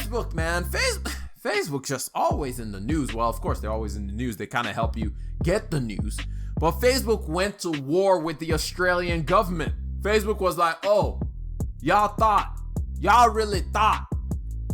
Facebook, man. Facebook just always in the news. Well, of course, they're always in the news. They kind of help you get the news. But Facebook went to war with the Australian government. Facebook was like, oh, y'all really thought.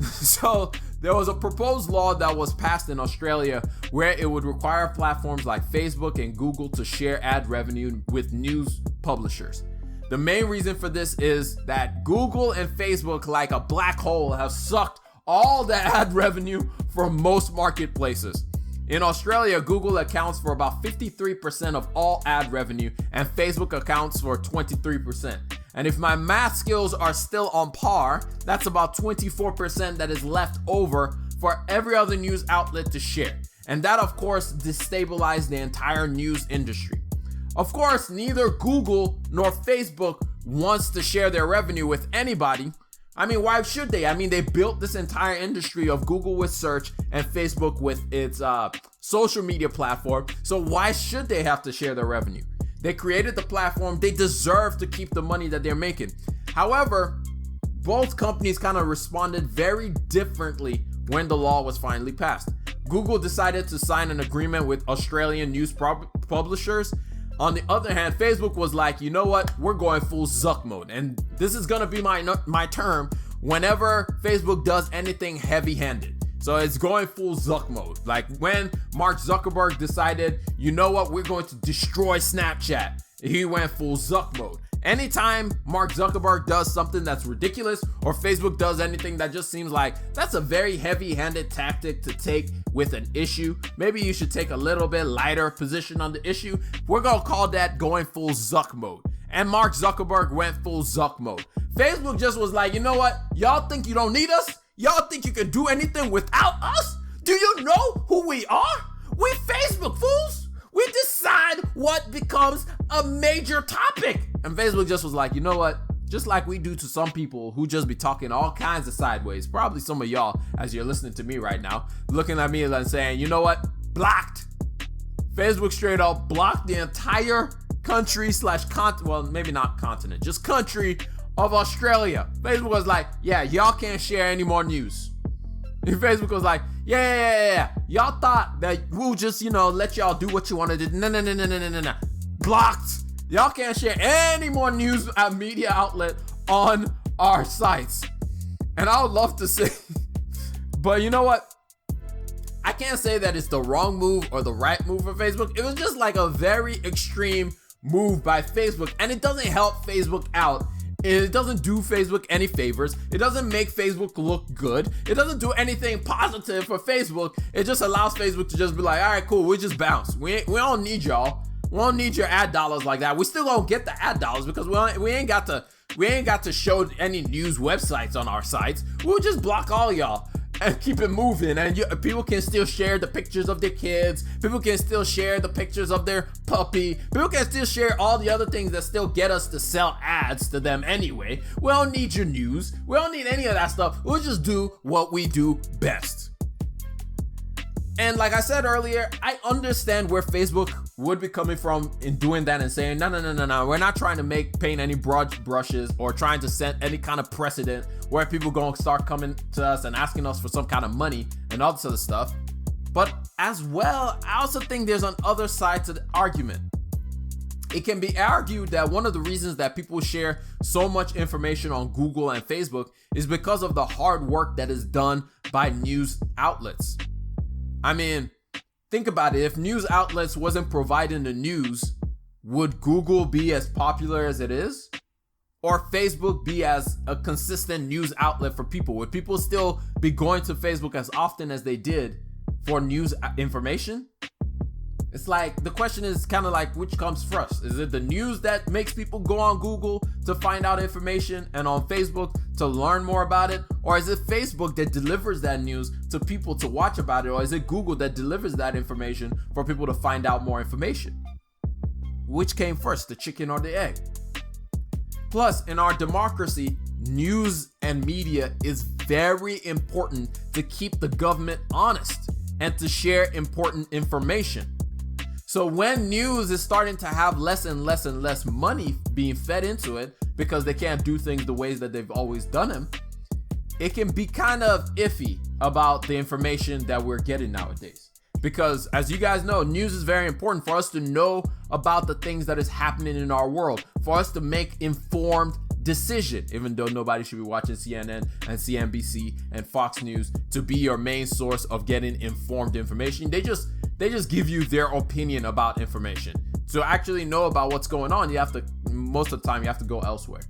So there was a proposed law that was passed in Australia where it would require platforms like Facebook and Google to share ad revenue with news publishers. The main reason for this is that Google and Facebook, like a black hole, have sucked all the ad revenue from most marketplaces. In Australia, Google accounts for about 53% of all ad revenue, and Facebook accounts for 23%. And if my math skills are still on par, that's about 24% that is left over for every other news outlet to share. And that, of course, destabilized the entire news industry. Of course, neither Google nor Facebook wants to share their revenue with anybody. I mean, why should they? I mean, they built this entire industry of Google with search and Facebook with its social media platform. So why should they have to share their revenue? They created the platform. They deserve to keep the money that they're making. However, both companies kind of responded very differently when the law was finally passed. Google decided to sign an agreement with Australian news publishers. On the other hand, Facebook was like, you know what? We're going full Zuck mode. And this is going to be my term whenever Facebook does anything heavy-handed. So it's going full Zuck mode. Like when Mark Zuckerberg decided, you know what? We're going to destroy Snapchat. He went full Zuck mode. Anytime Mark Zuckerberg does something that's ridiculous or Facebook does anything that just seems like that's a very heavy-handed tactic to take with an issue, maybe you should take a little bit lighter position on the issue. We're going to call that going full Zuck mode. And Mark Zuckerberg went full Zuck mode. Facebook just was like, you know what? Y'all think you don't need us? Y'all think you can do anything without us? Do you know who we are? We Facebook fools. We decide what becomes a major topic. And Facebook just was like, you know what? Just like we do to some people who just be talking all kinds of sideways. Probably some of y'all, as you're listening to me right now, looking at me and saying, you know what? Blocked. Facebook straight up blocked the entire country well, maybe not continent, just country of Australia. Facebook was like, yeah, y'all can't share any more news. And Facebook was like, yeah. Y'all thought that we'll just, let y'all do what you want to do. No. Blocked. Y'all can't share any more news media outlet on our sites. And I would love to say, but you know what? I can't say that it's the wrong move or the right move for Facebook. It was just like a very extreme move by Facebook, and it doesn't help Facebook out. It doesn't do Facebook any favors. It doesn't make Facebook look good. It doesn't do anything positive for Facebook. It just allows Facebook to just be like, all right, cool, we just bounce. We don't need y'all. We don't need your ad dollars like that. We still don't get the ad dollars because we ain't got to show any news websites on our sites. We'll just block all y'all and keep it moving. And people can still share the pictures of their kids. People can still share the pictures of their puppy. People can still share all the other things that still get us to sell ads to them anyway. We don't need your news. We don't need any of that stuff. We'll just do what we do best. And like I said earlier, I understand where Facebook would be coming from in doing that and saying, no. We're not trying to paint any broad brushes or trying to set any kind of precedent where people gonna start coming to us and asking us for some kind of money and all this other stuff. But as well, I also think there's an other side to the argument. It can be argued that one of the reasons that people share so much information on Google and Facebook is because of the hard work that is done by news outlets. I mean, think about it. If news outlets wasn't providing the news, would Google be as popular as it is? Or Facebook be as a consistent news outlet for people? Would people still be going to Facebook as often as they did for news information? It's like, the question is kind of like, which comes first? Is it the news that makes people go on Google to find out information and on Facebook to learn more about it? Or is it Facebook that delivers that news to people to watch about it? Or is it Google that delivers that information for people to find out more information? Which came first, the chicken or the egg? Plus, in our democracy, news and media is very important to keep the government honest and to share important information. So when news is starting to have less and less money being fed into it because they can't do things the ways that they've always done them, it can be kind of iffy about the information that we're getting nowadays. Because as you guys know, news is very important for us to know about the things that is happening in our world, for us to make informed decision, even though nobody should be watching CNN and CNBC and Fox News to be your main source of getting informed information. They just give you their opinion about information. To actually know about what's going on, most of the time you have to go elsewhere.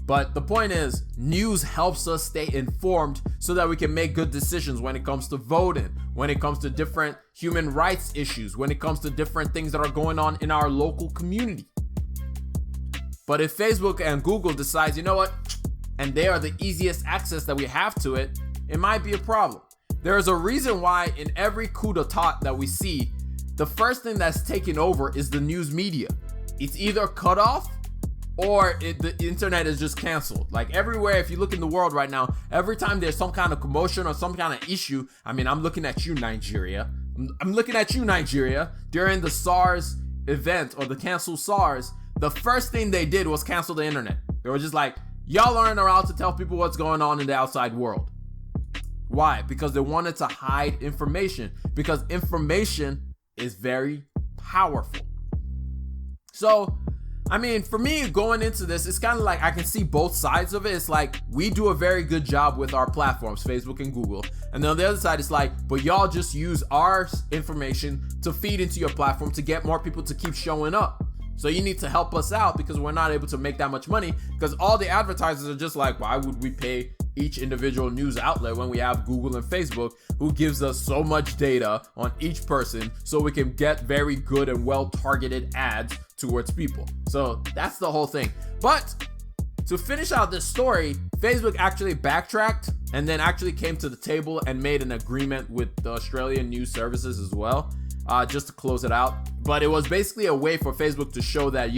But the point is, news helps us stay informed so that we can make good decisions when it comes to voting, when it comes to different human rights issues, when it comes to different things that are going on in our local community. But if Facebook and Google decides, you know what, and they are the easiest access that we have to it, it might be a problem. There is a reason why in every coup d'etat that we see, the first thing that's taken over is the news media. It's either cut off or the internet is just canceled. Like everywhere, if you look in the world right now, every time there's some kind of commotion or some kind of issue, I mean, I'm looking at you, Nigeria. I'm looking at you, Nigeria. During the SARS event or the canceled SARS, the first thing they did was cancel the internet. They were just like, y'all aren't allowed to tell people what's going on in the outside world. Why? Because they wanted to hide information, because information is very powerful. So, I mean, for me going into this, it's kind of like I can see both sides of it. It's like we do a very good job with our platforms, Facebook and Google. And then on the other side, it's like, but y'all just use our information to feed into your platform to get more people to keep showing up. So you need to help us out because we're not able to make that much money, because all the advertisers are just like, why would we pay each individual news outlet when we have Google and Facebook, who gives us so much data on each person so we can get very good and well targeted ads towards people. So that's the whole thing. But to finish out this story, Facebook actually backtracked and then actually came to the table and made an agreement with the Australian news services as well, just to close it out. But it was basically a way for Facebook to show that,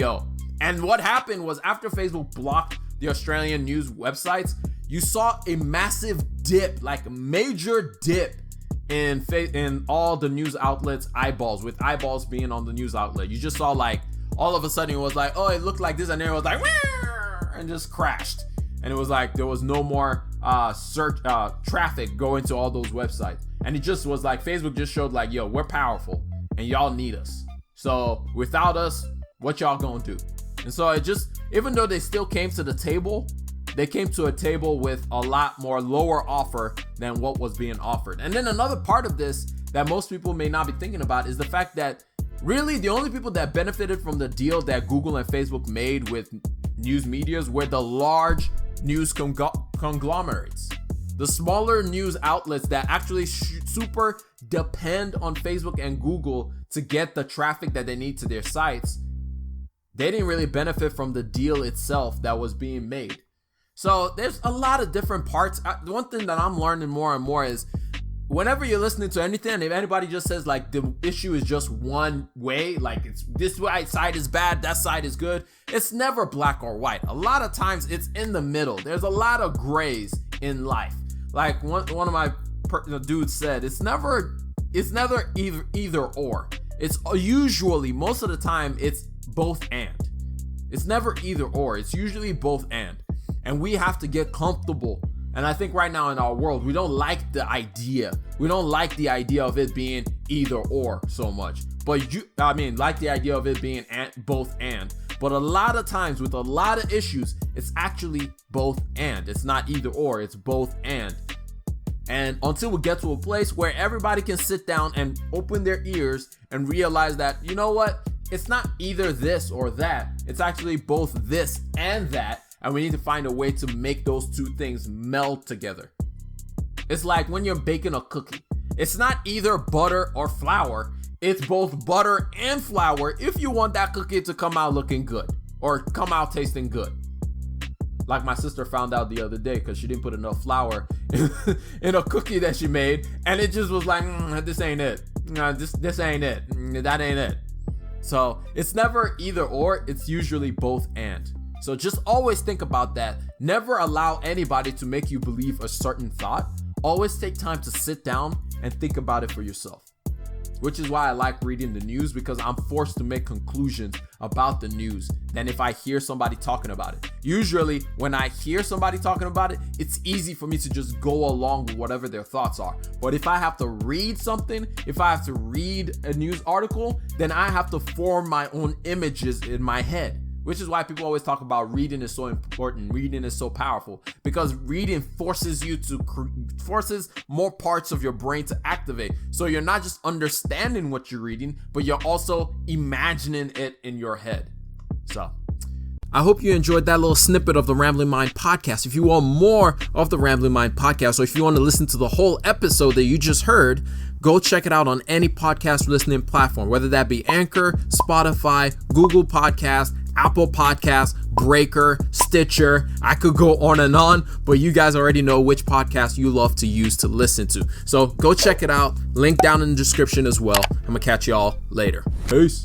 and what happened was after Facebook blocked the Australian news websites, you saw a massive dip, like a major dip in all the news outlets' eyeballs, with eyeballs being on the news outlet. You just saw like all of a sudden it was like, oh, it looked like this, and then it was like, and just crashed. And it was like there was no more search traffic going to all those websites. And it just was like Facebook just showed like, we're powerful and y'all need us. So without us, what y'all gonna do? And so it just, even though they still came to the table, they came to a table with a lot more lower offer than what was being offered. And then another part of this that most people may not be thinking about is the fact that really the only people that benefited from the deal that Google and Facebook made with news medias were the large news conglomerates. The smaller news outlets that actually super depend on Facebook and Google to get the traffic that they need to their sites, they didn't really benefit from the deal itself that was being made. So there's a lot of different parts. The one thing that I'm learning more and more is whenever you're listening to anything, if anybody just says like the issue is just one way, like it's this side is bad, that side is good, it's never black or white. A lot of times it's in the middle. There's a lot of grays in life. Like one of my dudes said, it's never either or. It's usually, most of the time, it's both and. It's never either or. It's usually both and. And we have to get comfortable. And I think right now in our world, we don't like the idea. We don't like the idea of it being either or so much. But like the idea of it being both and. But a lot of times with a lot of issues, it's actually both and. It's not either or, it's both and. And until we get to a place where everybody can sit down and open their ears and realize that, you know what? It's not either this or that. It's actually both this and that. And we need to find a way to make those two things meld together. It's like when you're baking a cookie. It's not either butter or flour. It's both butter and flour if you want that cookie to come out looking good or come out tasting good. Like my sister found out the other day because she didn't put enough flour in a cookie that she made, and it just was like, this ain't it. This ain't it. That ain't it. So it's never either or, it's usually both and. So just always think about that. Never allow anybody to make you believe a certain thought. Always take time to sit down and think about it for yourself. which is why I like reading the news, because I'm forced to make conclusions about the news than if I hear somebody talking about it. Usually when I hear somebody talking about it, it's easy for me to just go along with whatever their thoughts are. But if I have to read something, if I have to read a news article, then I have to form my own images in my head. Which is why people always talk about reading is so important. Reading is so powerful, because reading forces you to forces more parts of your brain to activate. So you're not just understanding what you're reading, but you're also imagining it in your head. So I hope you enjoyed that little snippet of the Rambling Mind podcast. If you want more of the Rambling Mind podcast, or if you want to listen to the whole episode that you just heard, go check it out on any podcast listening platform, whether that be Anchor, Spotify, Google Podcast, Apple Podcasts, Breaker, Stitcher. I could go on, but you guys already know which podcast you love to use to listen to. So go check it out. Link down in the description as well. I'm gonna catch y'all later. Peace.